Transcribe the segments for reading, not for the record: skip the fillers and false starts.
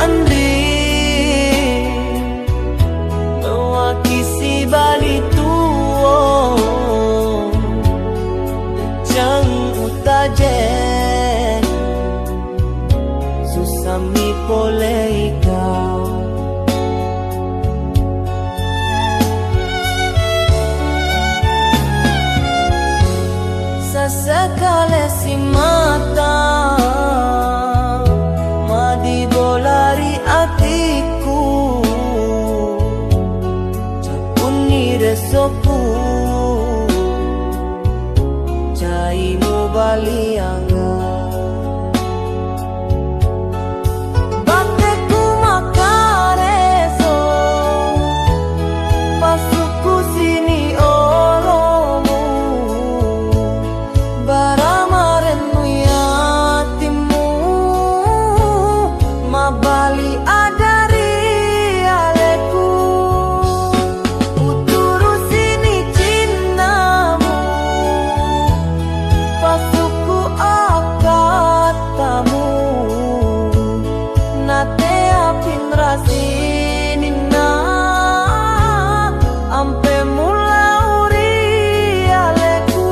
Andri mewakisi bali tuo jang utaje susami poleika sesekale si mata madi bolari atiku capuni resoku caimu balianga bateku makareso pasuku sini olomu baramarenmu yatimu mabali adari aleku uturusini cintamu pasuku akatamu nate apin rasinina ampe mulauri aleku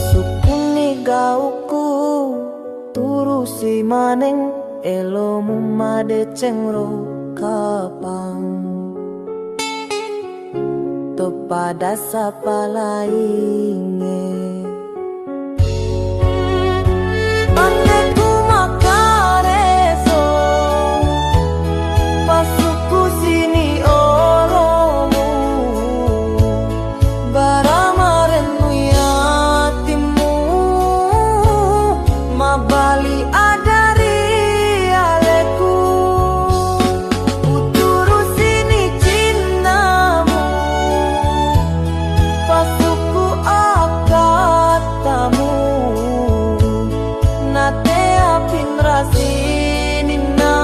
sukuni gauku turusi maneng elomu made cengro kapang topada sapa lainge bateku makareso pasuku sini olomu baramarenmu yatimu mabali adari aleku uturusini cintamu pasuku akatamu nate apin rasinina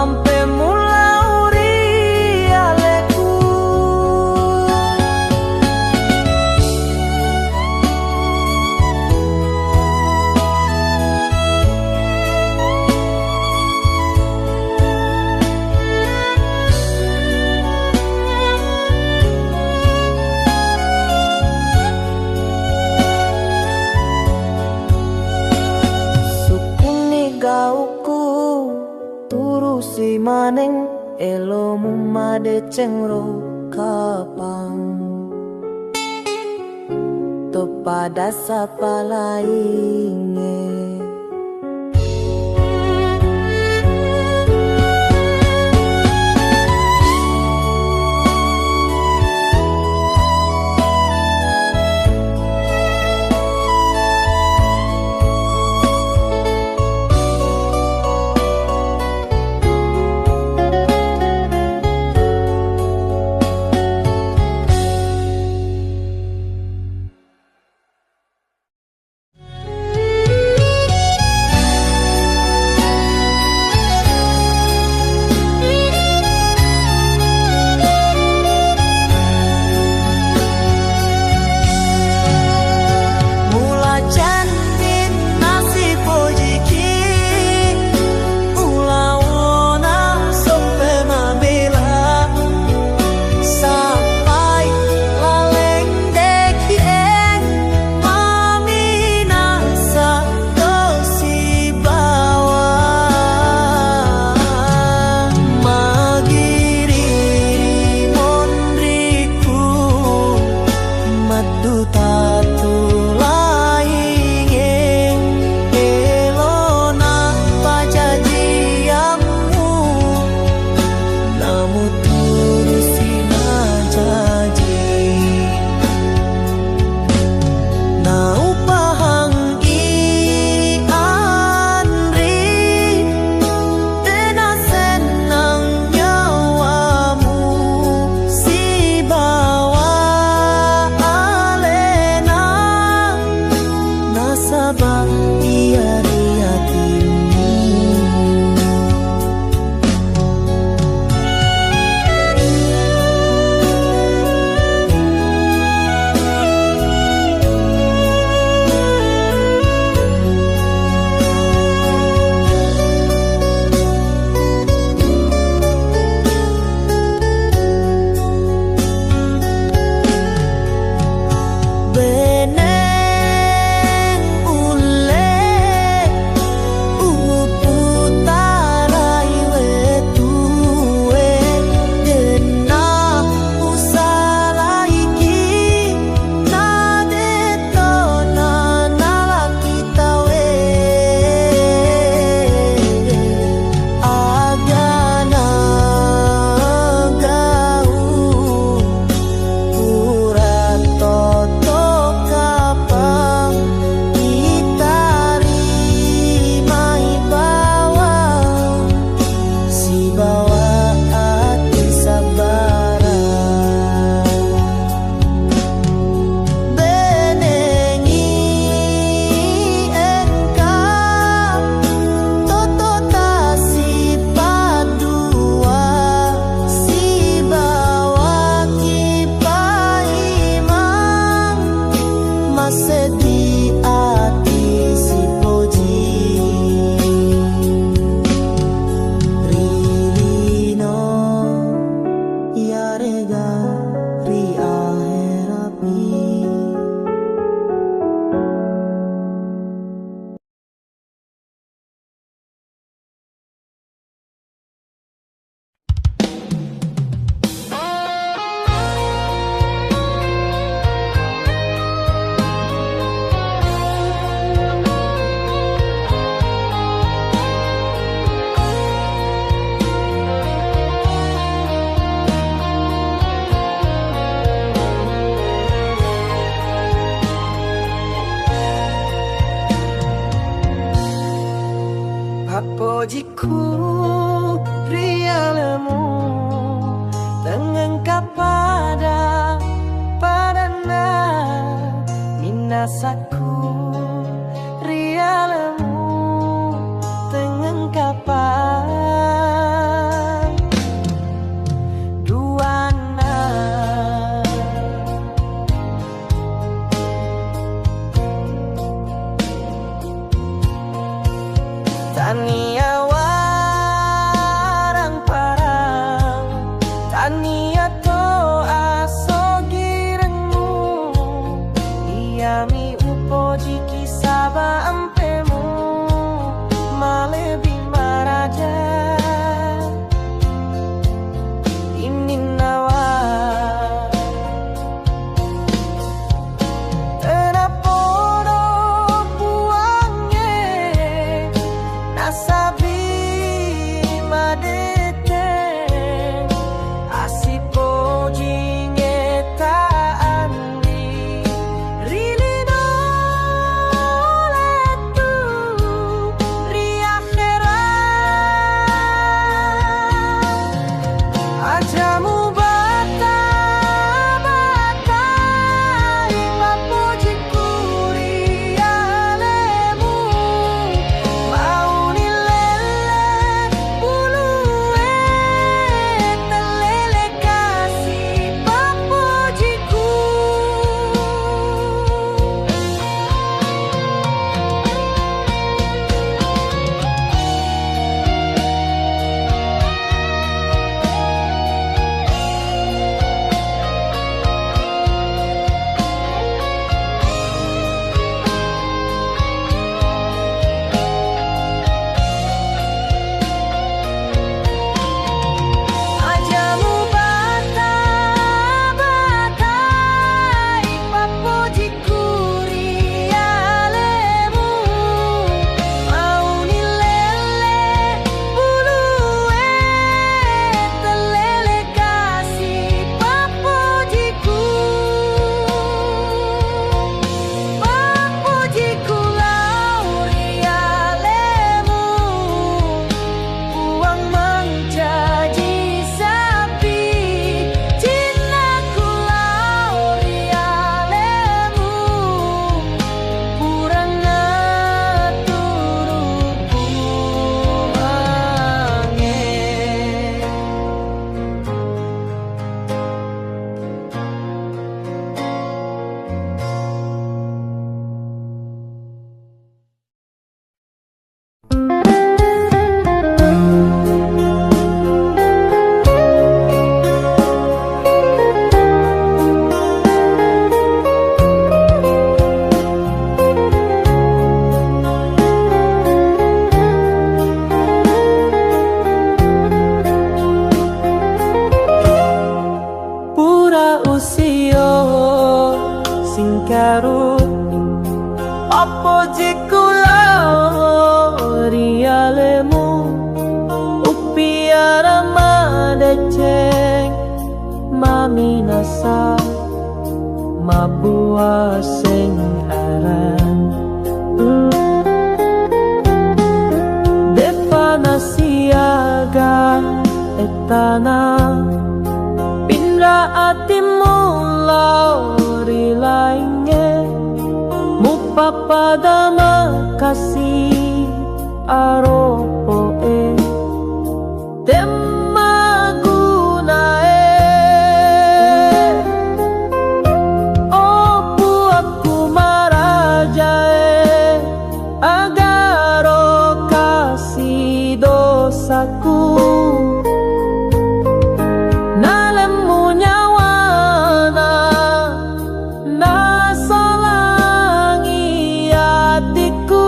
ampe mulauri aleku sukuni gauku turusi maneng elomu made cengro kapang topada sapa lainge pujiku rialemu tengengkap padana minasaku rialemu tengengkap duana tania warang parang tania to asogirengmu iami upoji kisaba ampemu malebi maraja ini nawa tenapodo buangnya nasabi madete asipo jingeta andi rilino letu riakhera ajamu bata bata ipapojiku rialemu mauni lele buluwe telele kasih papojiku ajamu bata bata ipapojiku rialemu mauni lele buluwe telele kasih papojiku papojiku lau rialemu uang mencaji sapi cintaku lau rialemu purana turuku angin pura usio singkaru opo jikula rialemu upiara madeceng maminasa mabua sing aran depana siaga etana Pindra atimu lauri lainnya Mupapada makasih aropoe Demagunae Opu aku marajae Agaro kasih dosaku Nasolangi hatiku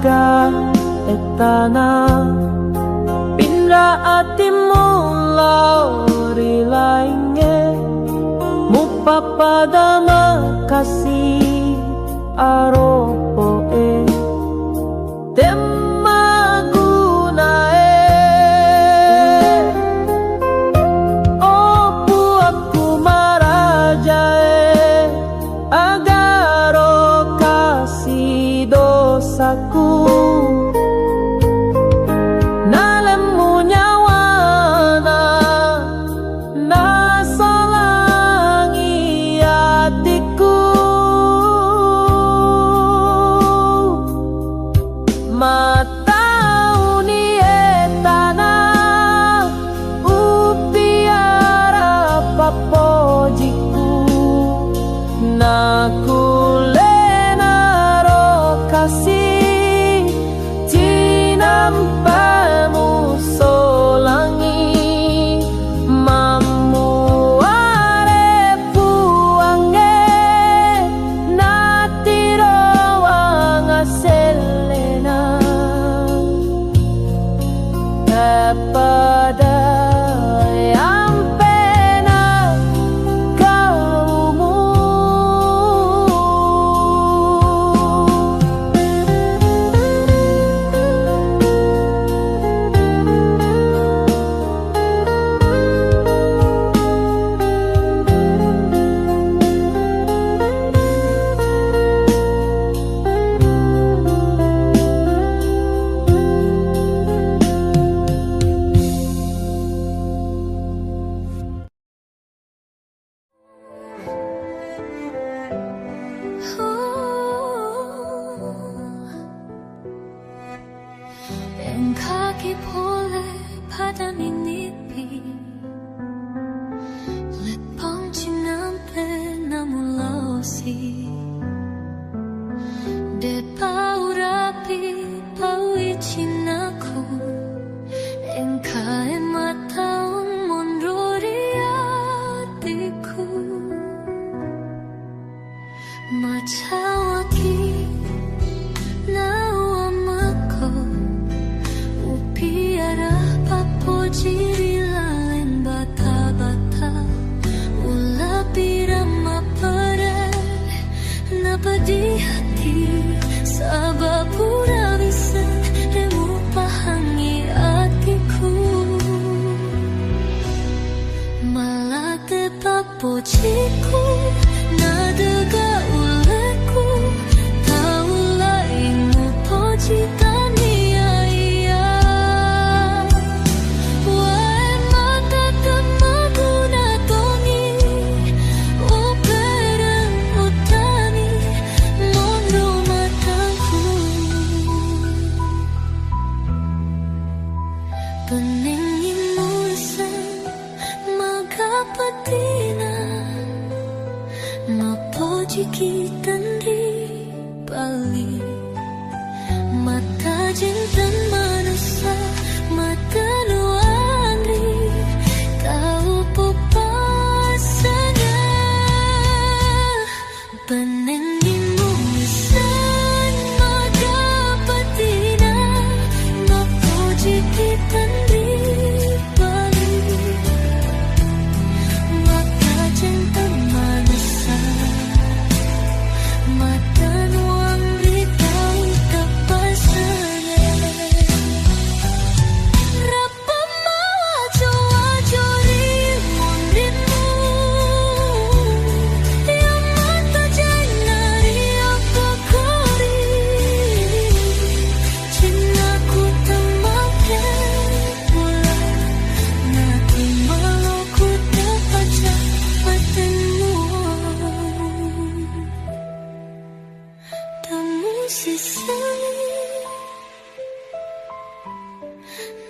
siaga etana Pindra atimu lauri lainge Mupa pada makasih aropo dosaku nalemu nyawana nasolangi hatiku matau ni etana upiara papojiku nakule kasih tinampamu solangi mamu are puange natiro wangaselena kepada yang pernah kaumu kaki boleh pada minipi lepang cinampe namun lausi de pau rapi pau icinaku engka emataun mondori hatiku macawaki Jiri lain bata-bata Ula pirama pare Napa di hati Sabab pura bisa Remu pahangi hatiku Malah tepak pojiku Nadega uleku Tahu lainmu pojita Kita di Bali mata jintan manusia mata nuangri tahu pupasanya penengimu misan maka patina mapuji kita di Bali mata jintan manusia Mata nuang ritau tapasanya Rapa mawa joa jori mundimu Yang mata janari apa kori Cinaku temakan pula Nanti malu ku terbaca matamu Tamu sisai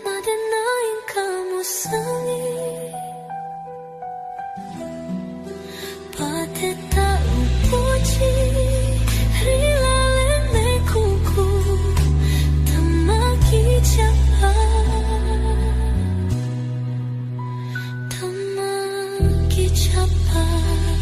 Madana yang kamu sangi Pate tahu puji Rila lele kuku Tamaki cepat Tamaki cepat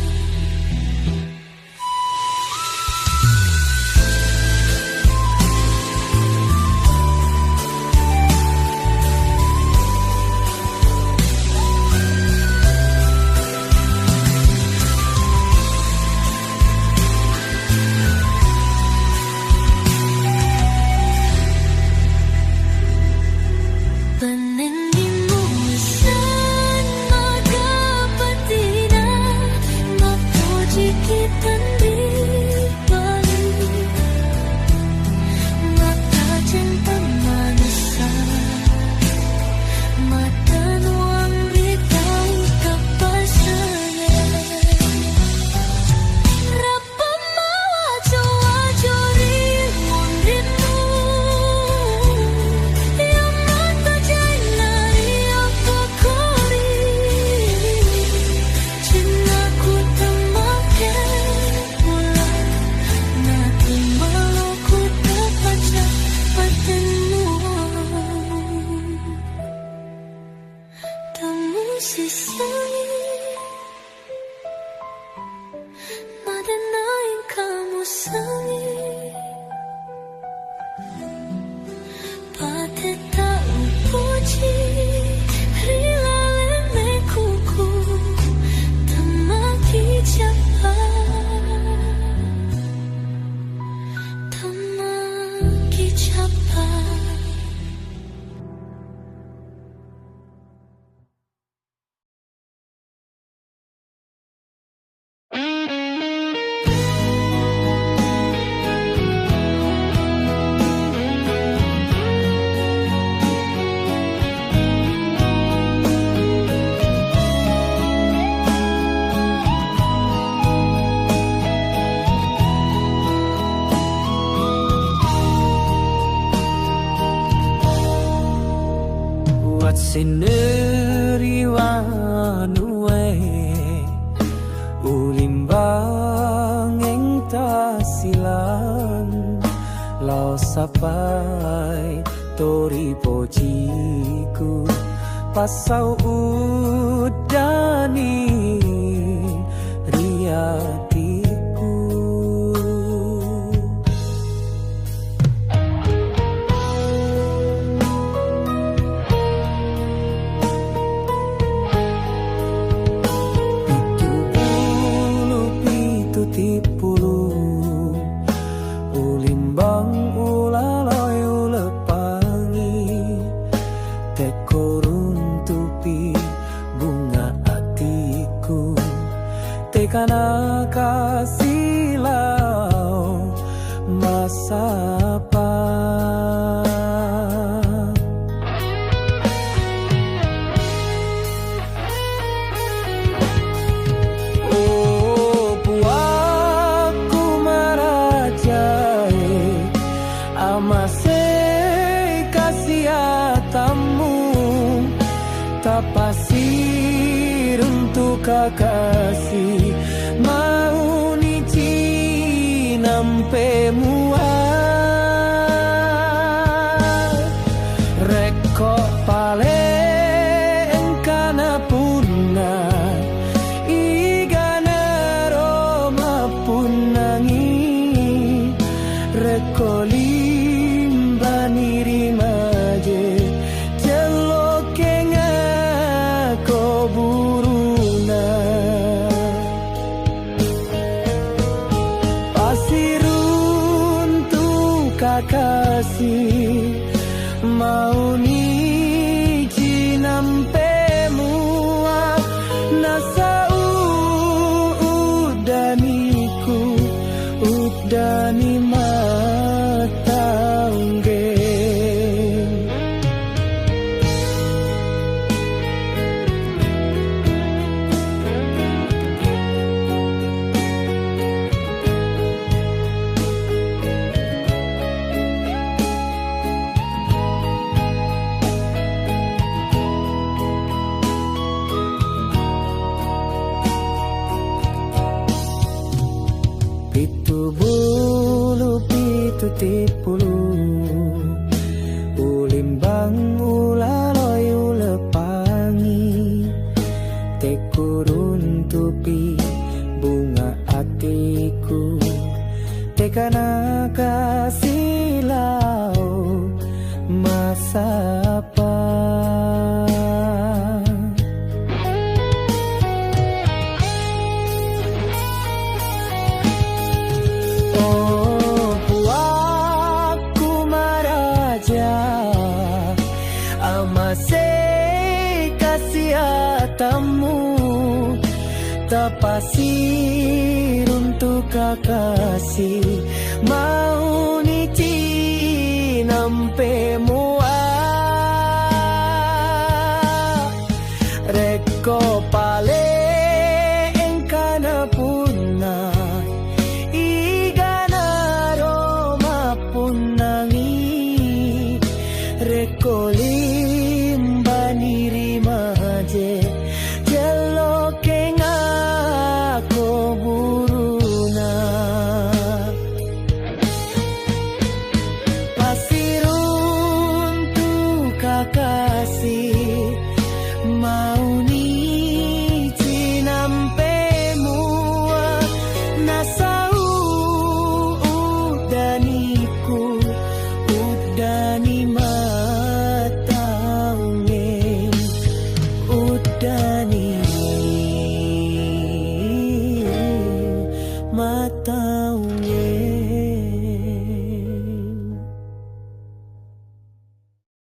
kicapai. Sineriwanu wae ulimbang ing tasilan lao sapai tori pojiku pasau udani riatiku. Tipulu ulimbang ulaloi ulepangi tekorun tupi bunga hatiku tekana kasih lau masapa. Pasir untuk kakasih mau nici nampe muat rekok pale engkana punna igana roma punangi rekok limbani rimaje buruna pasirun tu kakasih mau ni jinampe mua nasa udaniku udani mata ungge. Tipulu ulimbang ulaloi ulepangi tekurun tupi bunga hatiku tekana kasih lau masapa. Pasir untuk kakasih mau